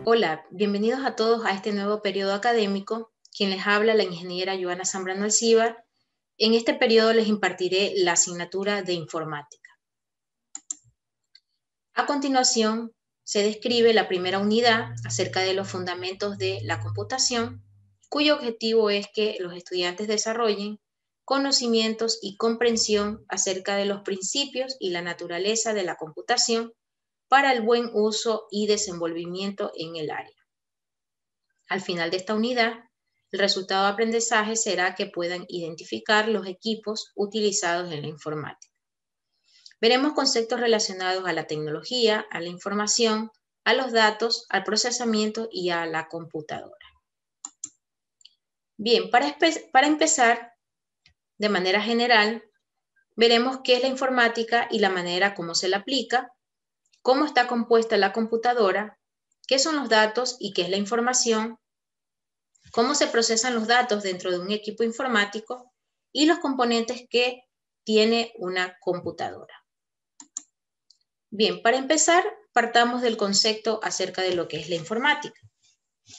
Hola, bienvenidos a todos a este nuevo periodo académico. Quien les habla, la ingeniera Joana Zambrano Alcíbar. En este periodo les impartiré la asignatura de informática. A continuación, se describe la primera unidad acerca de los fundamentos de la computación, cuyo objetivo es que los estudiantes desarrollen conocimientos y comprensión acerca de los principios y la naturaleza de la computación para el buen uso y desenvolvimiento en el área. Al final de esta unidad, el resultado de aprendizaje será que puedan identificar los equipos utilizados en la informática. Veremos conceptos relacionados a la tecnología, a la información, a los datos, al procesamiento y a la computadora. Bien, para empezar, de manera general, veremos qué es la informática y la manera como se la aplica, cómo está compuesta la computadora, qué son los datos y qué es la información, cómo se procesan los datos dentro de un equipo informático y los componentes que tiene una computadora. Bien, para empezar, partamos del concepto acerca de lo que es la informática.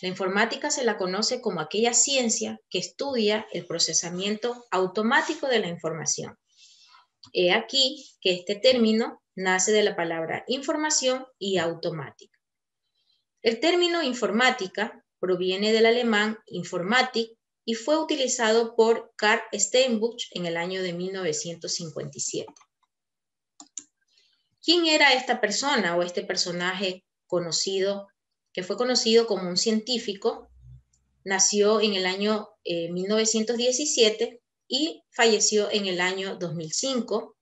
La informática se la conoce como aquella ciencia que estudia el procesamiento automático de la información. He aquí que este término nace de la palabra información y automática. El término informática proviene del alemán Informatik y fue utilizado por Carl Steinbuch en el año de 1957. ¿Quién era esta persona o este personaje conocido, que fue conocido como un científico? Nació en el año 1917 y falleció en el año 2005.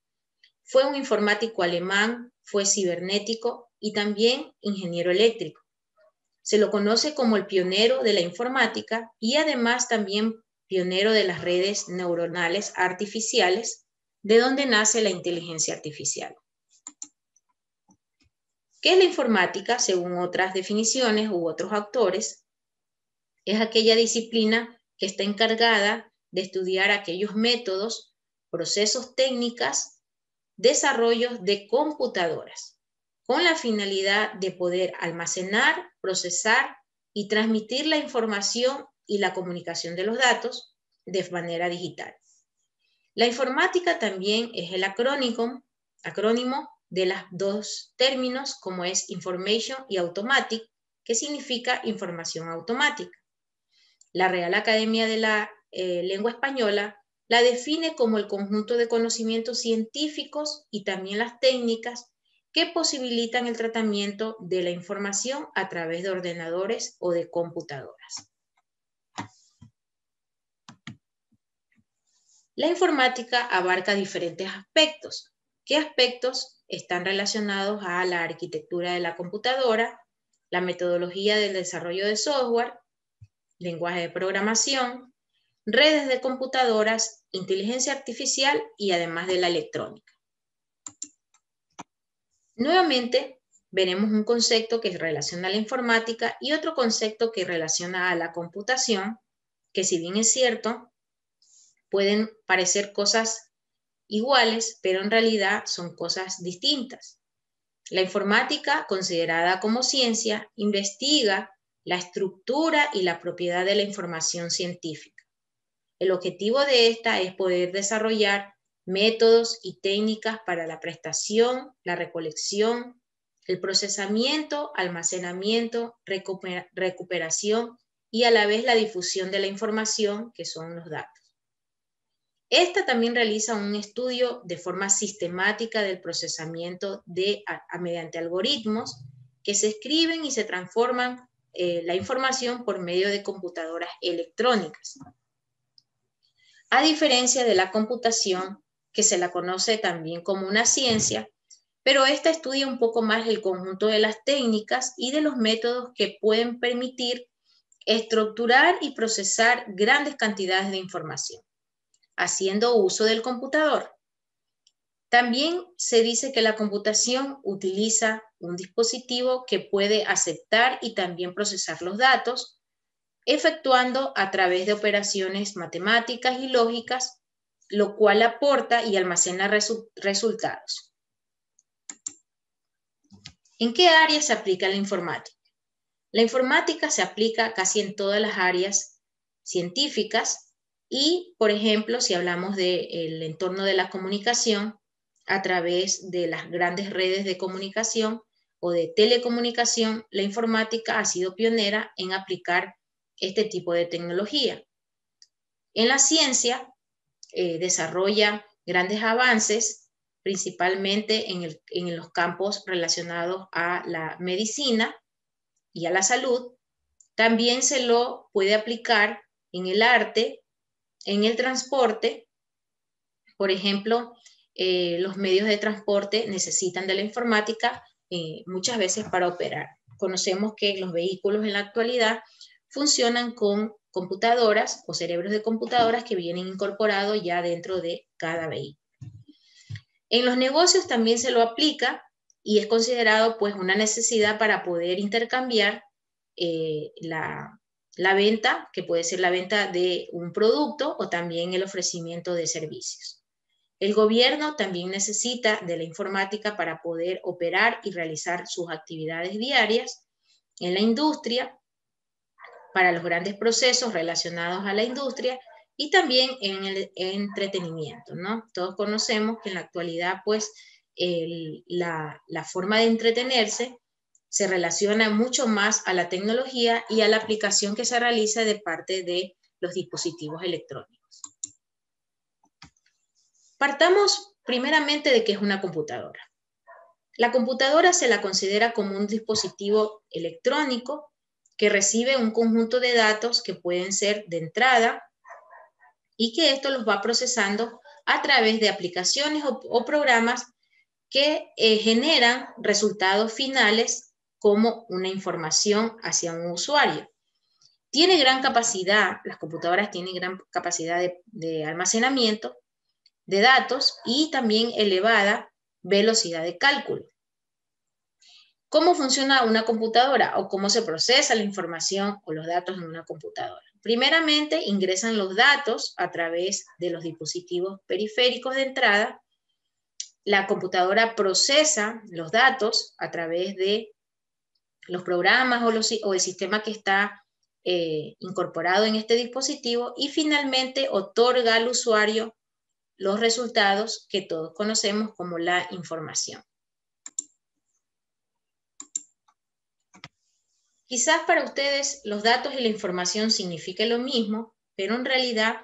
Fue un informático alemán, fue cibernético y también ingeniero eléctrico. Se lo conoce como el pionero de la informática y además también pionero de las redes neuronales artificiales, de donde nace la inteligencia artificial. ¿Qué es la informática? Según otras definiciones u otros autores, es aquella disciplina que está encargada de estudiar aquellos métodos, procesos técnicos, desarrollos de computadoras, con la finalidad de poder almacenar, procesar y transmitir la información y la comunicación de los datos de manera digital. La informática también es el acrónimo de los dos términos como es information y automatic, que significa información automática. La Real Academia de la Lengua Española la define como el conjunto de conocimientos científicos y también las técnicas que posibilitan el tratamiento de la información a través de ordenadores o de computadoras. La informática abarca diferentes aspectos. ¿Qué aspectos están relacionados a la arquitectura de la computadora, la metodología del desarrollo de software, lenguaje de programación, redes de computadoras, inteligencia artificial y además de la electrónica? Nuevamente, veremos un concepto que relaciona a la informática y otro concepto que relaciona a la computación, que si bien es cierto, pueden parecer cosas iguales, pero en realidad son cosas distintas. La informática, considerada como ciencia, investiga la estructura y la propiedad de la información científica. El objetivo de esta es poder desarrollar métodos y técnicas para la prestación, la recolección, el procesamiento, almacenamiento, recuperación y a la vez la difusión de la información, que son los datos. Esta también realiza un estudio de forma sistemática del procesamiento mediante algoritmos que se escriben y se transforman la información por medio de computadoras electrónicas. A diferencia de la computación, que se la conoce también como una ciencia, pero esta estudia un poco más el conjunto de las técnicas y de los métodos que pueden permitir estructurar y procesar grandes cantidades de información, haciendo uso del computador. También se dice que la computación utiliza un dispositivo que puede aceptar y también procesar los datos, efectuando a través de operaciones matemáticas y lógicas, lo cual aporta y almacena resultados. ¿En qué área se aplica la informática? La informática se aplica casi en todas las áreas científicas y, por ejemplo, si hablamos del entorno de la comunicación, a través de las grandes redes de comunicación o de telecomunicación, la informática ha sido pionera en aplicar este tipo de tecnología. En la ciencia, desarrolla grandes avances, principalmente en los campos relacionados a la medicina y a la salud. También se lo puede aplicar en el arte, en el transporte. Por ejemplo, los medios de transporte necesitan de la informática muchas veces para operar. Conocemos que los vehículos en la actualidad funcionan con computadoras o cerebros de computadoras que vienen incorporados ya dentro de cada vehículo. En los negocios también se lo aplica y es considerado pues una necesidad para poder intercambiar la venta, que puede ser la venta de un producto o también el ofrecimiento de servicios. El gobierno también necesita de la informática para poder operar y realizar sus actividades diarias. En la industria, para los grandes procesos relacionados a la industria y también en el entretenimiento, ¿no? Todos conocemos que en la actualidad, pues, la forma de entretenerse se relaciona mucho más a la tecnología y a la aplicación que se realiza de parte de los dispositivos electrónicos. Partamos primeramente de qué es una computadora. La computadora se la considera como un dispositivo electrónico que recibe un conjunto de datos que pueden ser de entrada y que esto los va procesando a través de aplicaciones o programas que generan resultados finales como una información hacia un usuario. Tiene gran capacidad, las computadoras tienen gran capacidad de almacenamiento de datos y también elevada velocidad de cálculo. ¿Cómo funciona una computadora o cómo se procesa la información o los datos en una computadora? Primeramente, ingresan los datos a través de los dispositivos periféricos de entrada. La computadora procesa los datos a través de los programas o el sistema que está incorporado en este dispositivo y finalmente otorga al usuario los resultados que todos conocemos como la información. Quizás para ustedes los datos y la información signifiquen lo mismo, pero en realidad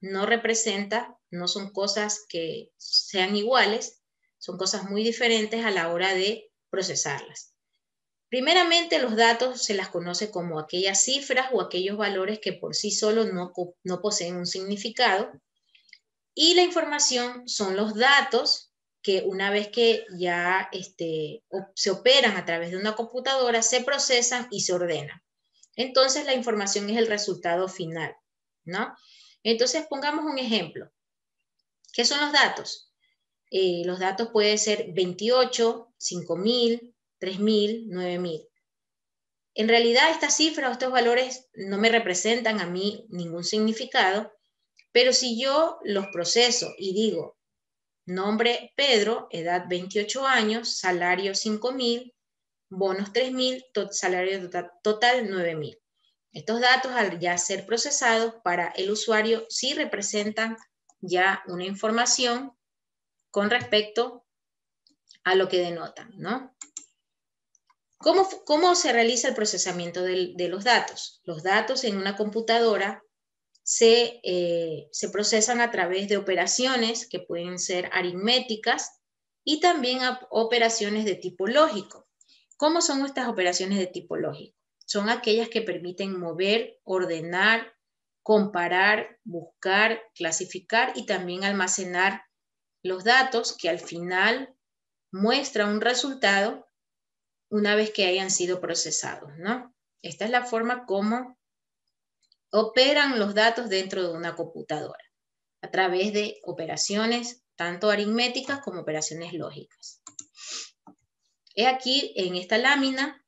no representa, no son cosas que sean iguales, son cosas muy diferentes a la hora de procesarlas. Primeramente, los datos se las conoce como aquellas cifras o aquellos valores que por sí solos no poseen un significado, y la información son los datos que una vez que ya se operan a través de una computadora, se procesan y se ordenan. Entonces, la información es el resultado final, ¿no? Entonces, pongamos un ejemplo. ¿Qué son los datos? Los datos pueden ser 28, 5.000, 3.000, 9.000. En realidad, estas cifras o estos valores no me representan a mí ningún significado, pero si yo los proceso y digo, nombre Pedro, edad 28 años, salario 5.000, bonos 3.000, salario total 9.000. Estos datos al ya ser procesados para el usuario sí representan ya una información con respecto a lo que denotan, ¿no? ¿Cómo se realiza el procesamiento de los datos? Los datos en una computadora se procesan a través de operaciones que pueden ser aritméticas y también operaciones de tipo lógico. ¿Cómo son estas operaciones de tipo lógico? Son aquellas que permiten mover, ordenar, comparar, buscar, clasificar y también almacenar los datos que al final muestran un resultado una vez que hayan sido procesados, ¿no? Esta es la forma como operan los datos dentro de una computadora, a través de operaciones tanto aritméticas como operaciones lógicas. He aquí en esta lámina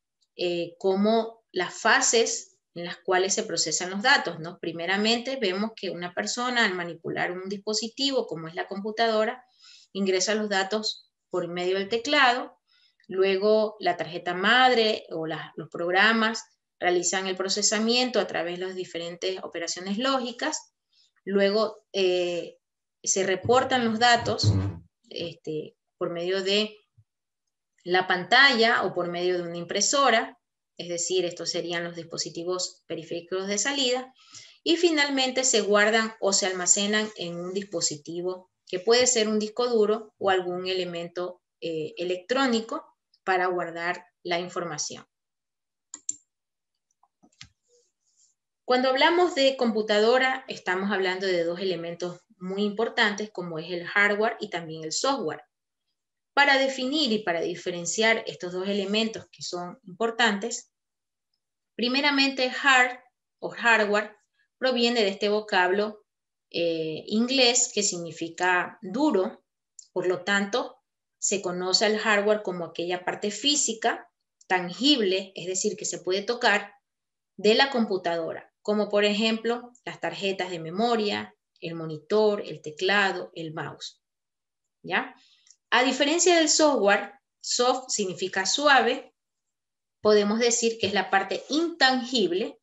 como las fases en las cuales se procesan los datos, ¿no? Primeramente vemos que una persona al manipular un dispositivo como es la computadora ingresa los datos por medio del teclado, luego la tarjeta madre o los programas realizan el procesamiento a través de las diferentes operaciones lógicas, luego se reportan los datos por medio de la pantalla o por medio de una impresora, es decir, estos serían los dispositivos periféricos de salida, y finalmente se guardan o se almacenan en un dispositivo que puede ser un disco duro o algún elemento electrónico para guardar la información. Cuando hablamos de computadora, estamos hablando de dos elementos muy importantes, como es el hardware y también el software. Para definir y para diferenciar estos dos elementos que son importantes, primeramente hard o hardware proviene de este vocablo inglés que significa duro, por lo tanto, se conoce al hardware como aquella parte física, tangible, es decir, que se puede tocar, de la computadora, como por ejemplo las tarjetas de memoria, el monitor, el teclado, el mouse. ¿Ya? A diferencia del software, soft significa suave, podemos decir que es la parte intangible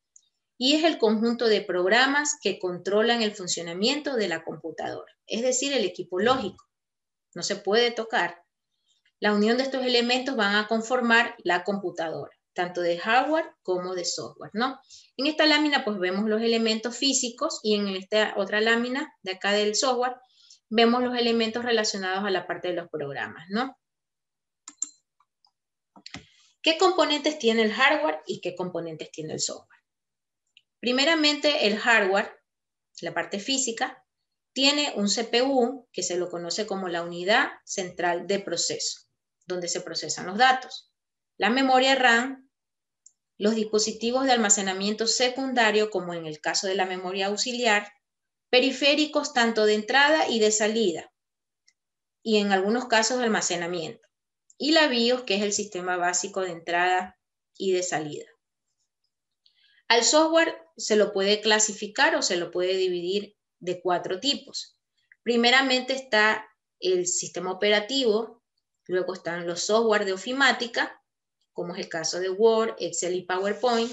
y es el conjunto de programas que controlan el funcionamiento de la computadora, es decir, el equipo lógico. No se puede tocar. La unión de estos elementos van a conformar la computadora, tanto de hardware como de software, ¿no? En esta lámina pues vemos los elementos físicos y en esta otra lámina de acá del software vemos los elementos relacionados a la parte de los programas, ¿no? ¿Qué componentes tiene el hardware y qué componentes tiene el software? Primeramente, el hardware, la parte física, tiene un CPU que se lo conoce como la unidad central de proceso, donde se procesan los datos. La memoria RAM, los dispositivos de almacenamiento secundario, como en el caso de la memoria auxiliar, periféricos tanto de entrada y de salida, y en algunos casos de almacenamiento. Y la BIOS, que es el sistema básico de entrada y de salida. Al software se lo puede clasificar o se lo puede dividir de 4 tipos. Primeramente está el sistema operativo, luego están los software de ofimática, como es el caso de Word, Excel y PowerPoint.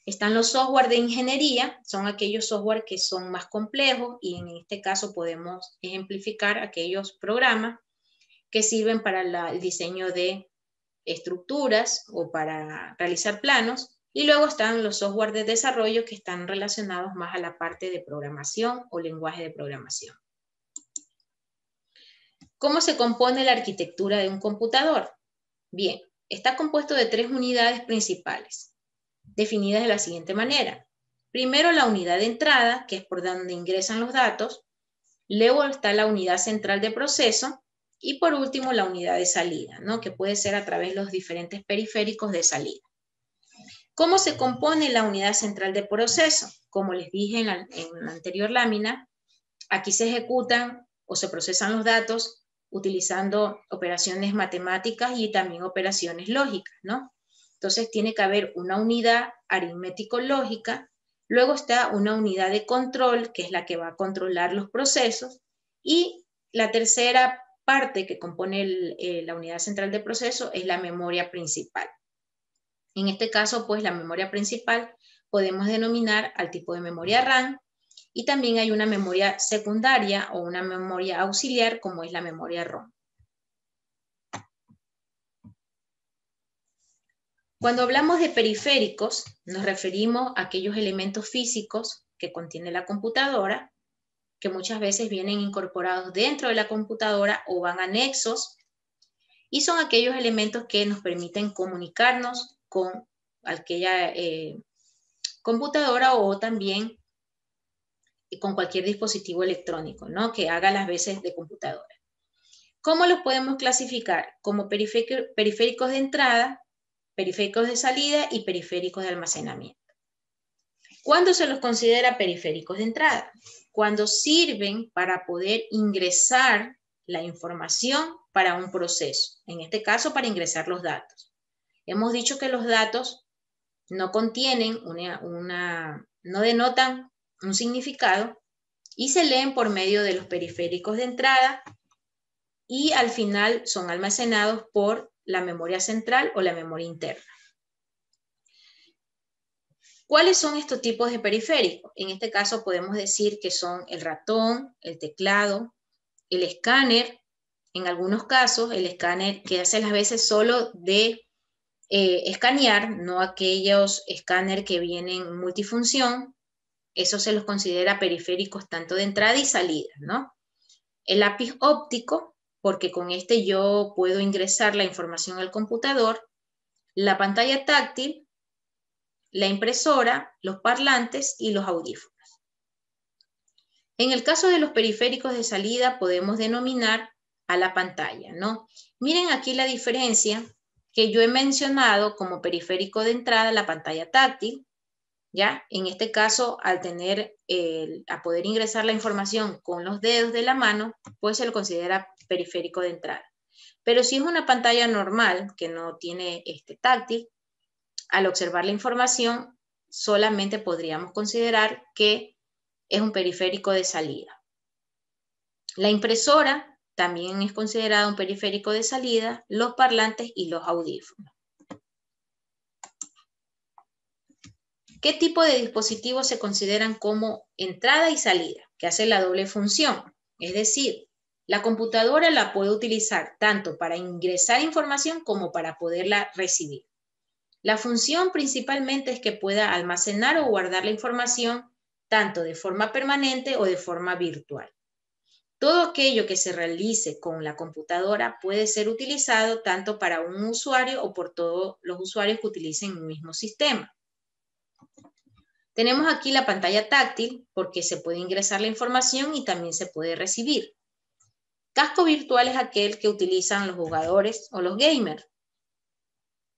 Están los software de ingeniería, son aquellos software que son más complejos y en este caso podemos ejemplificar aquellos programas que sirven para el diseño de estructuras o para realizar planos. Y luego están los software de desarrollo que están relacionados más a la parte de programación o lenguaje de programación. ¿Cómo se compone la arquitectura de un computador? Bien, está compuesto de 3 unidades principales, definidas de la siguiente manera. Primero, la unidad de entrada, que es por donde ingresan los datos. Luego está la unidad central de proceso. Y por último, la unidad de salida, ¿no? Que puede ser a través de los diferentes periféricos de salida. ¿Cómo se compone la unidad central de proceso? Como les dije en la anterior lámina, aquí se ejecutan o se procesan los datos utilizando operaciones matemáticas y también operaciones lógicas, ¿no? Entonces tiene que haber una unidad aritmético-lógica, luego está una unidad de control, que es la que va a controlar los procesos, y la tercera parte que compone la unidad central de proceso es la memoria principal. En este caso, pues la memoria principal podemos denominar al tipo de memoria RAM y también hay una memoria secundaria o una memoria auxiliar como es la memoria ROM. Cuando hablamos de periféricos, nos referimos a aquellos elementos físicos que contiene la computadora, que muchas veces vienen incorporados dentro de la computadora o van anexos, y son aquellos elementos que nos permiten comunicarnos con aquella computadora o también con cualquier dispositivo electrónico, ¿no? Que haga las veces de computadora. ¿Cómo los podemos clasificar? Como periféricos de entrada, periféricos de salida y periféricos de almacenamiento. ¿Cuándo se los considera periféricos de entrada? Cuando sirven para poder ingresar la información para un proceso, en este caso para ingresar los datos. Hemos dicho que los datos no contienen no denotan un significado y se leen por medio de los periféricos de entrada y al final son almacenados por la memoria central o la memoria interna. ¿Cuáles son estos tipos de periféricos? En este caso podemos decir que son el ratón, el teclado, el escáner. En algunos casos, el escáner que hace las veces solo de escanear, no aquellos escáner que vienen multifunción. Eso se los considera periféricos tanto de entrada y salida, ¿no? El lápiz óptico, porque con este yo puedo ingresar la información al computador. La pantalla táctil, la impresora, los parlantes y los audífonos. En el caso de los periféricos de salida podemos denominar a la pantalla, ¿no? Miren aquí la diferencia que yo he mencionado como periférico de entrada, la pantalla táctil, ¿ya? En este caso, al a poder ingresar la información con los dedos de la mano, pues se lo considera periférico de entrada. Pero si es una pantalla normal, que no tiene táctil, al observar la información, solamente podríamos considerar que es un periférico de salida. La impresora también es considerada un periférico de salida, los parlantes y los audífonos. ¿Qué tipo de dispositivos se consideran como entrada y salida? Que hace la doble función. Es decir, la computadora la puede utilizar tanto para ingresar información como para poderla recibir. La función principalmente es que pueda almacenar o guardar la información tanto de forma permanente o de forma virtual. Todo aquello que se realice con la computadora puede ser utilizado tanto para un usuario o por todos los usuarios que utilicen un mismo sistema. Tenemos aquí la pantalla táctil porque se puede ingresar la información y también se puede recibir. Casco virtual es aquel que utilizan los jugadores o los gamers.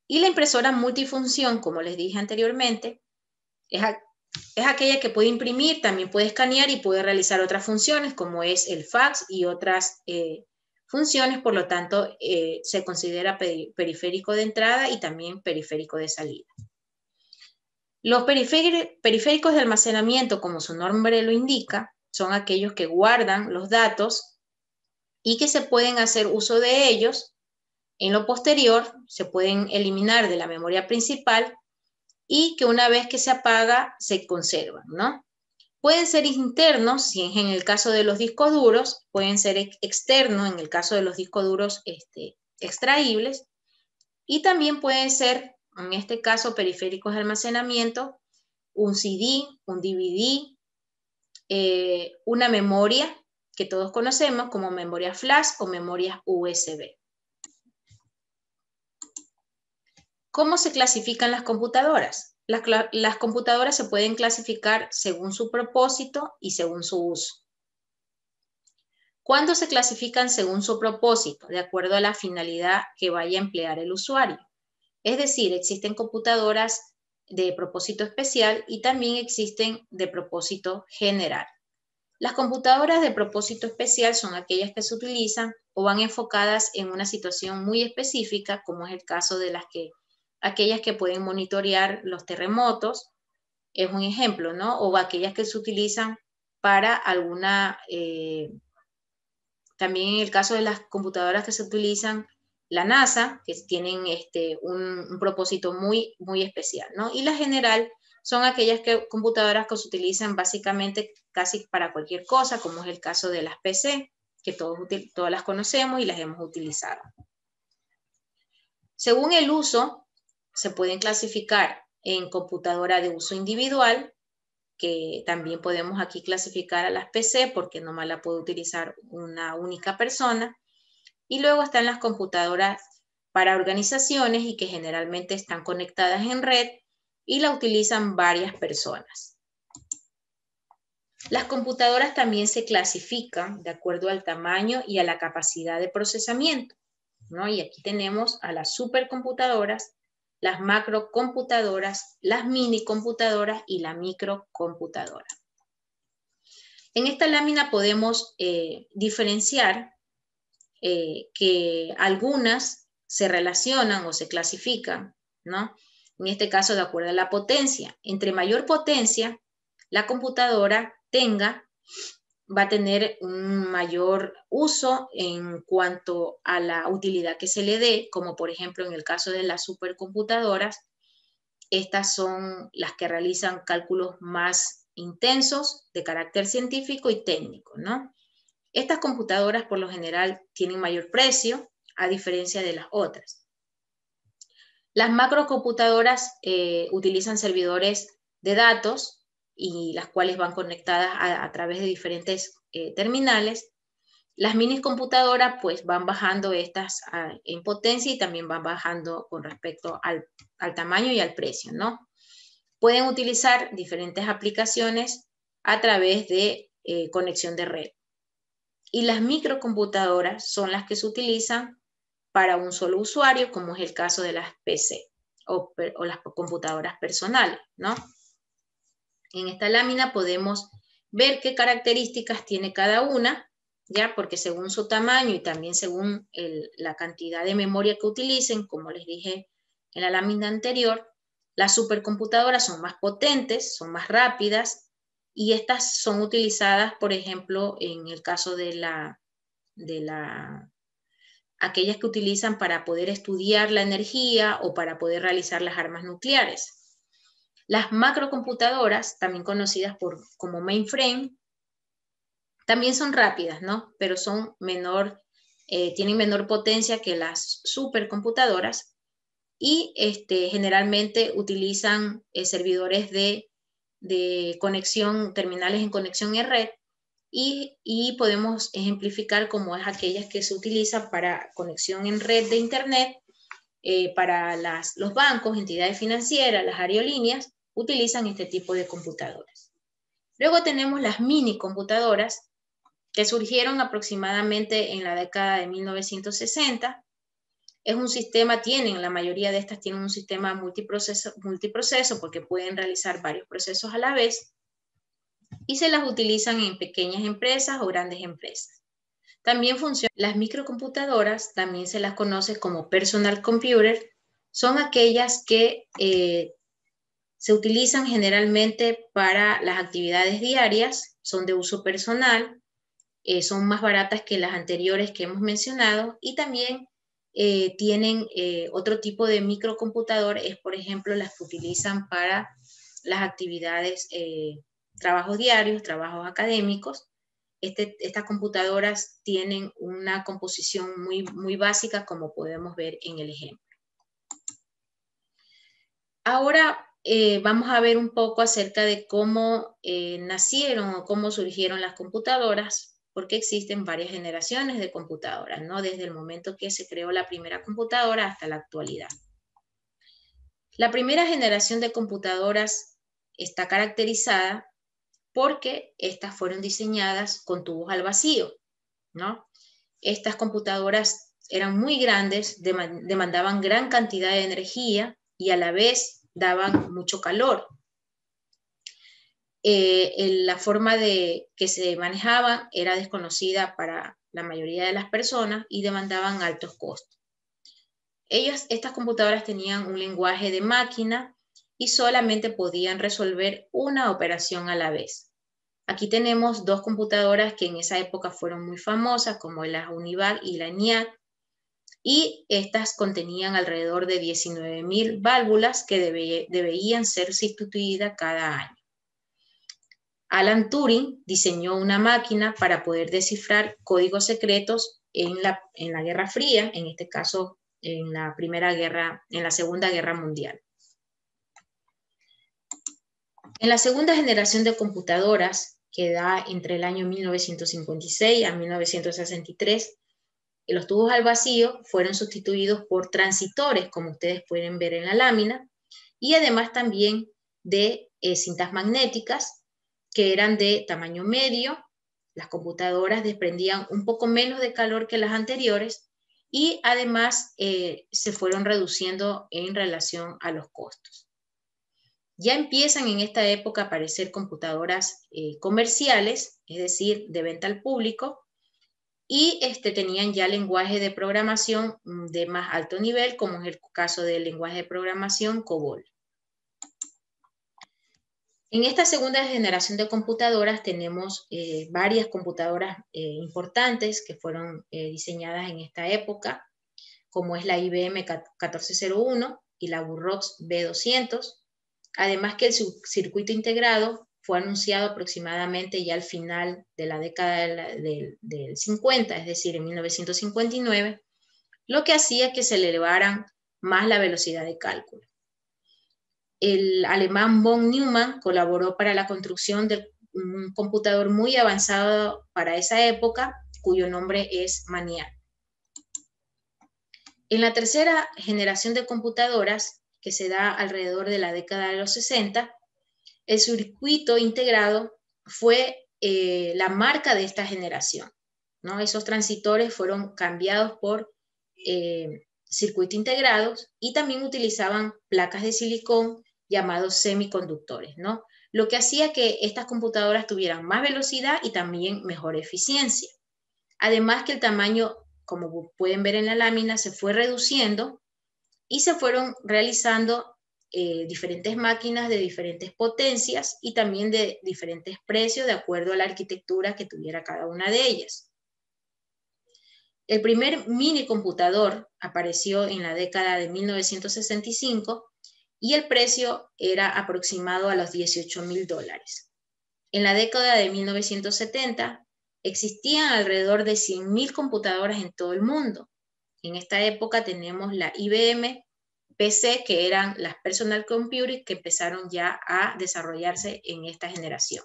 Y la impresora multifunción, como les dije anteriormente, es aquella que puede imprimir, también puede escanear y puede realizar otras funciones como es el fax y otras funciones, por lo tanto se considera periférico de entrada y también periférico de salida. Los periféricos de almacenamiento, como su nombre lo indica, son aquellos que guardan los datos y que se pueden hacer uso de ellos. En lo posterior, se pueden eliminar de la memoria principal y que una vez que se apaga, se conservan, ¿no? Pueden ser internos, si es en el caso de los discos duros, pueden ser externos en el caso de los discos duros extraíbles, y también pueden ser, en este caso, periféricos de almacenamiento, un CD, un DVD, una memoria que todos conocemos como memoria flash o memorias USB. ¿Cómo se clasifican las computadoras? Las computadoras se pueden clasificar según su propósito y según su uso. ¿Cuándo se clasifican según su propósito? De acuerdo a la finalidad que vaya a emplear el usuario. Es decir, existen computadoras de propósito especial y también existen de propósito general. Las computadoras de propósito especial son aquellas que se utilizan o van enfocadas en una situación muy específica, como es el caso de aquellas que pueden monitorear los terremotos, es un ejemplo, ¿no? O aquellas que se utilizan para alguna, también en el caso de las computadoras que se utilizan la NASA, que tienen un propósito muy, muy especial, ¿no? Y la general son aquellas computadoras que se utilizan básicamente casi para cualquier cosa, como es el caso de las PC, que todas las conocemos y las hemos utilizado. Según el uso, se pueden clasificar en computadora de uso individual, que también podemos aquí clasificar a las PC porque nomás la puede utilizar una única persona. Y luego están las computadoras para organizaciones y que generalmente están conectadas en red y la utilizan varias personas. Las computadoras también se clasifican de acuerdo al tamaño y a la capacidad de procesamiento, ¿no? Y aquí tenemos a las supercomputadoras, las macrocomputadoras, las minicomputadoras y la microcomputadora. En esta lámina podemos diferenciar que algunas se relacionan o se clasifican, ¿no? En este caso, de acuerdo a la potencia. Entre mayor potencia la computadora va a tener un mayor uso en cuanto a la utilidad que se le dé, como por ejemplo en el caso de las supercomputadoras, Estas son las que realizan cálculos más intensos de carácter científico y técnico, ¿no? Estas computadoras por lo general tienen mayor precio, a diferencia de las otras. Las macrocomputadoras utilizan servidores de datos y las cuales van conectadas a través de diferentes terminales. Las mini computadoras pues van bajando estas en potencia y también van bajando con respecto al tamaño y al precio, ¿no? Pueden utilizar diferentes aplicaciones a través de conexión de red. Y las microcomputadoras son las que se utilizan para un solo usuario, como es el caso de las PC o las computadoras personales, ¿no? En esta lámina podemos ver qué características tiene cada una, ¿ya? Porque según su tamaño y también según la cantidad de memoria que utilicen, como les dije en la lámina anterior, las supercomputadoras son más potentes, son más rápidas, y estas son utilizadas, por ejemplo, en el caso de aquellas que utilizan para poder estudiar la energía o para poder realizar las armas nucleares. Las macrocomputadoras, también conocidas como mainframe, también son rápidas, ¿no? Pero son tienen menor potencia que las supercomputadoras y generalmente utilizan servidores de conexión, terminales en conexión en red, y podemos ejemplificar como es aquellas que se utilizan para conexión en red de internet, para los bancos, entidades financieras, las aerolíneas, utilizan este tipo de computadoras. Luego tenemos las mini computadoras que surgieron aproximadamente en la década de 1960. Es un sistema, la mayoría de estas tienen un sistema multiproceso porque pueden realizar varios procesos a la vez y se las utilizan en pequeñas empresas o grandes empresas. También funcionan las microcomputadoras, también se las conoce como personal computer, son aquellas que se utilizan generalmente para las actividades diarias, son de uso personal, son más baratas que las anteriores que hemos mencionado y también tienen otro tipo de microcomputador, es por ejemplo las que utilizan para las actividades, trabajos diarios, trabajos académicos. Estas computadoras tienen una composición muy básica, como podemos ver en el ejemplo. Ahora vamos a ver un poco acerca de cómo nacieron o cómo surgieron las computadoras, porque existen varias generaciones de computadoras, ¿no? Desde el momento que se creó la primera computadora hasta la actualidad. La primera generación de computadoras está caracterizada porque estas fueron diseñadas con tubos al vacío, ¿no? Estas computadoras eran muy grandes, demandaban gran cantidad de energía y a la vez daban mucho calor. La forma que se manejaban era desconocida para la mayoría de las personas y demandaban altos costos. Estas computadoras tenían un lenguaje de máquina y solamente podían resolver una operación a la vez. Aquí tenemos dos computadoras que en esa época fueron muy famosas, como la UNIVAC y la ENIAC, y estas contenían alrededor de 19.000 válvulas que debían ser sustituidas cada año. Alan Turing diseñó una máquina para poder descifrar códigos secretos en la Guerra Fría, en este caso en la Segunda Guerra Mundial. En la segunda generación de computadoras, que da entre el año 1956 a 1963, los tubos al vacío fueron sustituidos por transistores, como ustedes pueden ver en la lámina, y además también de cintas magnéticas, que eran de tamaño medio. Las computadoras desprendían un poco menos de calor que las anteriores y además se fueron reduciendo en relación a los costos. Ya empiezan en esta época a aparecer computadoras comerciales, es decir, de venta al público, y tenían ya lenguaje de programación de más alto nivel, como es el caso del lenguaje de programación COBOL. En esta segunda generación de computadoras tenemos varias computadoras importantes que fueron diseñadas en esta época, como es la IBM 1401 y la Burroughs B200. Además que el circuito integrado fue anunciado aproximadamente ya al final de la década del 50, es decir, en 1959, lo que hacía que se elevaran más la velocidad de cálculo. El alemán von Neumann colaboró para la construcción de un computador muy avanzado para esa época, cuyo nombre es MANIAC. En la tercera generación de computadoras, que se da alrededor de la década de los 60, el circuito integrado fue la marca de esta generación, ¿no? Esos transistores fueron cambiados por circuitos integrados y también utilizaban placas de silicón llamados semiconductores, ¿no? Lo que hacía que estas computadoras tuvieran más velocidad y también mejor eficiencia. Además que el tamaño, como pueden ver en la lámina, se fue reduciendo y se fueron realizando diferentes máquinas de diferentes potencias y también de diferentes precios de acuerdo a la arquitectura que tuviera cada una de ellas. El primer mini computador apareció en la década de 1965 y el precio era aproximado a los $18.000. En la década de 1970 existían alrededor de 100.000 computadoras en todo el mundo. En esta época tenemos la IBM PC, que eran las personal computers que empezaron ya a desarrollarse en esta generación.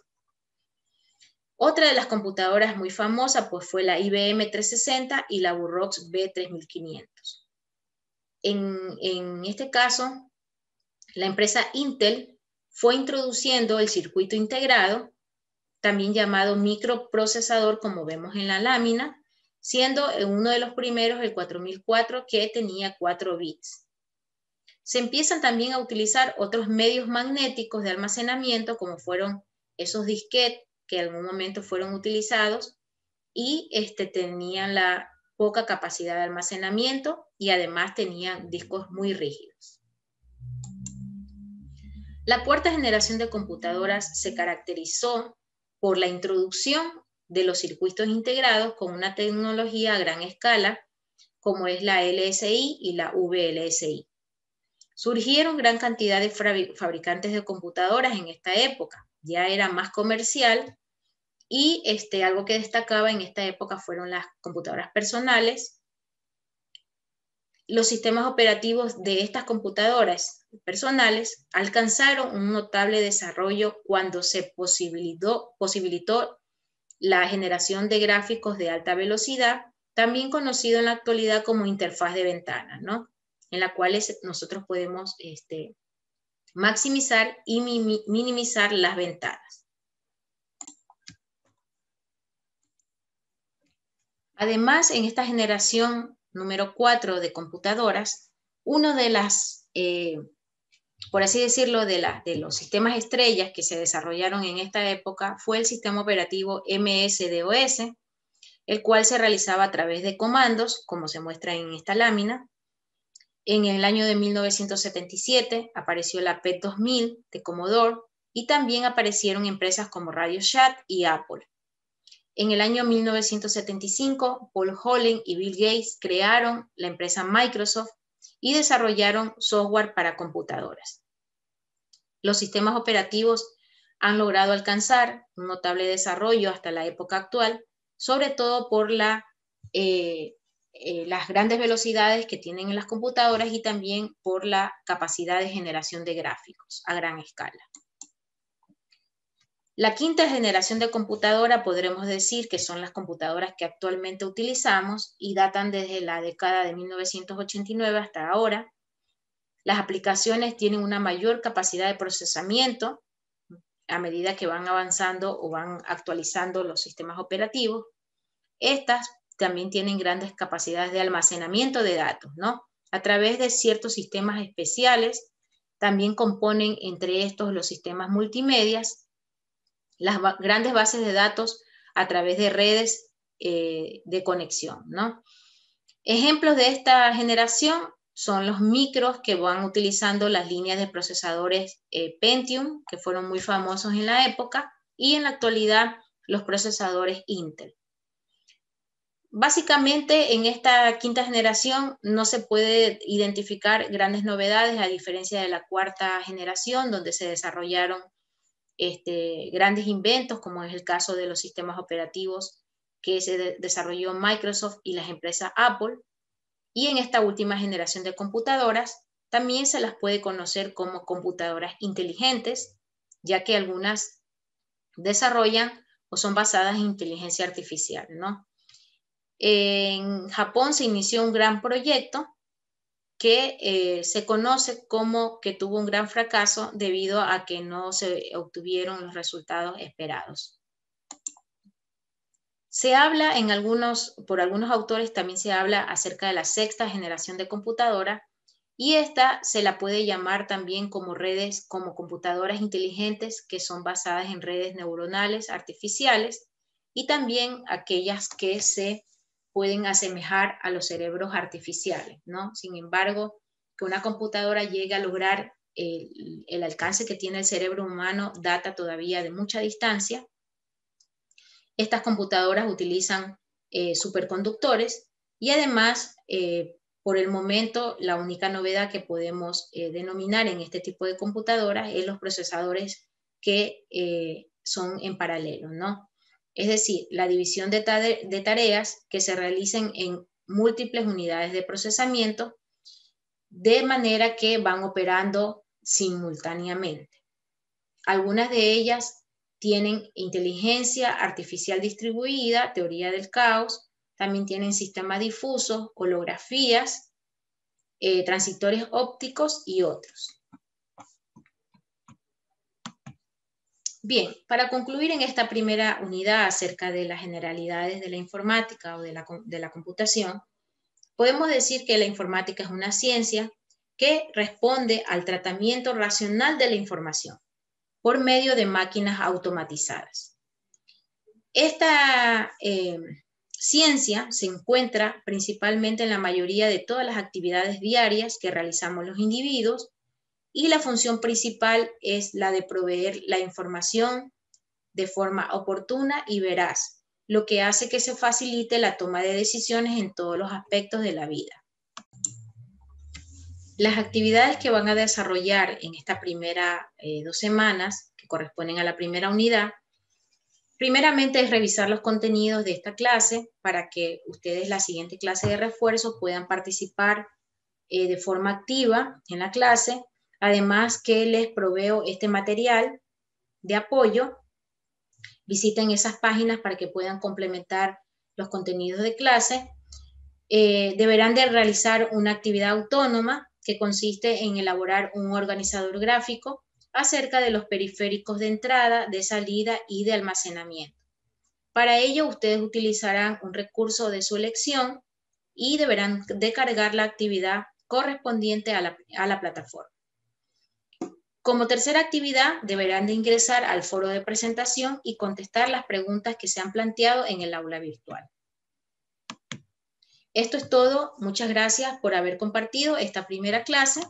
Otra de las computadoras muy famosas pues, fue la IBM 360 y la Burroughs B3500. En este caso, la empresa Intel fue introduciendo el circuito integrado, también llamado microprocesador, como vemos en la lámina, siendo uno de los primeros el 4004, que tenía 4 bits. Se empiezan también a utilizar otros medios magnéticos de almacenamiento, como fueron esos disquetes que en algún momento fueron utilizados y tenían la poca capacidad de almacenamiento y además tenían discos muy rígidos. La cuarta generación de computadoras se caracterizó por la introducción de los circuitos integrados con una tecnología a gran escala, como es la LSI y la VLSI. Surgieron gran cantidad de fabricantes de computadoras en esta época, ya era más comercial y algo que destacaba en esta época fueron las computadoras personales. Los sistemas operativos de estas computadoras personales alcanzaron un notable desarrollo cuando se posibilitó la generación de gráficos de alta velocidad, también conocido en la actualidad como interfaz de ventanas, ¿no? En la cual nosotros podemos maximizar y minimizar las ventanas. Además, en esta generación número 4 de computadoras, uno de las, por así decirlo, de los sistemas estrellas que se desarrollaron en esta época fue el sistema operativo MS-DOS, el cual se realizaba a través de comandos, como se muestra en esta lámina. En el año de 1977 apareció la PET-2000 de Commodore y también aparecieron empresas como Radio Shack y Apple. En el año 1975, Paul Holling y Bill Gates crearon la empresa Microsoft y desarrollaron software para computadoras. Los sistemas operativos han logrado alcanzar un notable desarrollo hasta la época actual, sobre todo por las grandes velocidades que tienen en las computadoras y también por la capacidad de generación de gráficos a gran escala. La quinta generación de computadora podremos decir que son las computadoras que actualmente utilizamos y datan desde la década de 1989 hasta ahora. Las aplicaciones tienen una mayor capacidad de procesamiento a medida que van avanzando o van actualizando los sistemas operativos. Estas también tienen grandes capacidades de almacenamiento de datos, ¿no? A través de ciertos sistemas especiales, también componen entre estos los sistemas multimedias, las grandes bases de datos a través de redes de conexión, ¿no? Ejemplos de esta generación son los micros que van utilizando las líneas de procesadores Pentium, que fueron muy famosos en la época, y en la actualidad los procesadores Intel. Básicamente, en esta quinta generación no se puede identificar grandes novedades, a diferencia de la cuarta generación, donde se desarrollaron grandes inventos, como es el caso de los sistemas operativos que se desarrolló Microsoft y las empresas Apple. Y en esta última generación de computadoras también se las puede conocer como computadoras inteligentes, ya que algunas desarrollan o son basadas en inteligencia artificial, ¿no? En Japón se inició un gran proyecto que se conoce como que tuvo un gran fracaso debido a que no se obtuvieron los resultados esperados. Se habla por algunos autores también se habla acerca de la sexta generación de computadora, y esta se la puede llamar también como computadoras inteligentes que son basadas en redes neuronales artificiales, y también aquellas que se pueden asemejar a los cerebros artificiales, ¿no? Sin embargo, que una computadora llegue a lograr el alcance que tiene el cerebro humano data todavía de mucha distancia. Estas computadoras utilizan superconductores y además, por el momento, la única novedad que podemos denominar en este tipo de computadoras es los procesadores que son en paralelo, ¿no? Es decir, la división de tareas que se realicen en múltiples unidades de procesamiento, de manera que van operando simultáneamente. Algunas de ellas tienen inteligencia artificial distribuida, teoría del caos, también tienen sistemas difusos, holografías, transistores ópticos y otros. Bien, para concluir en esta primera unidad acerca de las generalidades de la informática o de la computación, podemos decir que la informática es una ciencia que responde al tratamiento racional de la información por medio de máquinas automatizadas. Esta ciencia se encuentra principalmente en la mayoría de todas las actividades diarias que realizamos los individuos, y la función principal es la de proveer la información de forma oportuna y veraz, lo que hace que se facilite la toma de decisiones en todos los aspectos de la vida. Las actividades que van a desarrollar en esta primera 2 semanas, que corresponden a la primera unidad, primeramente es revisar los contenidos de esta clase para que ustedes la siguiente clase de refuerzo puedan participar de forma activa en la clase. Además que les proveo este material de apoyo. Visiten esas páginas para que puedan complementar los contenidos de clase. Deberán de realizar una actividad autónoma que consiste en elaborar un organizador gráfico acerca de los periféricos de entrada, de salida y de almacenamiento. Para ello, ustedes utilizarán un recurso de su elección y deberán de cargar la actividad correspondiente a la plataforma. Como tercera actividad, deberán de ingresar al foro de presentación y contestar las preguntas que se han planteado en el aula virtual. Esto es todo. Muchas gracias por haber compartido esta primera clase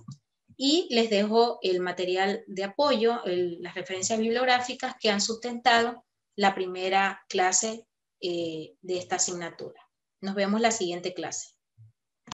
y les dejo el material de apoyo, las referencias bibliográficas que han sustentado la primera clase de esta asignatura. Nos vemos la siguiente clase.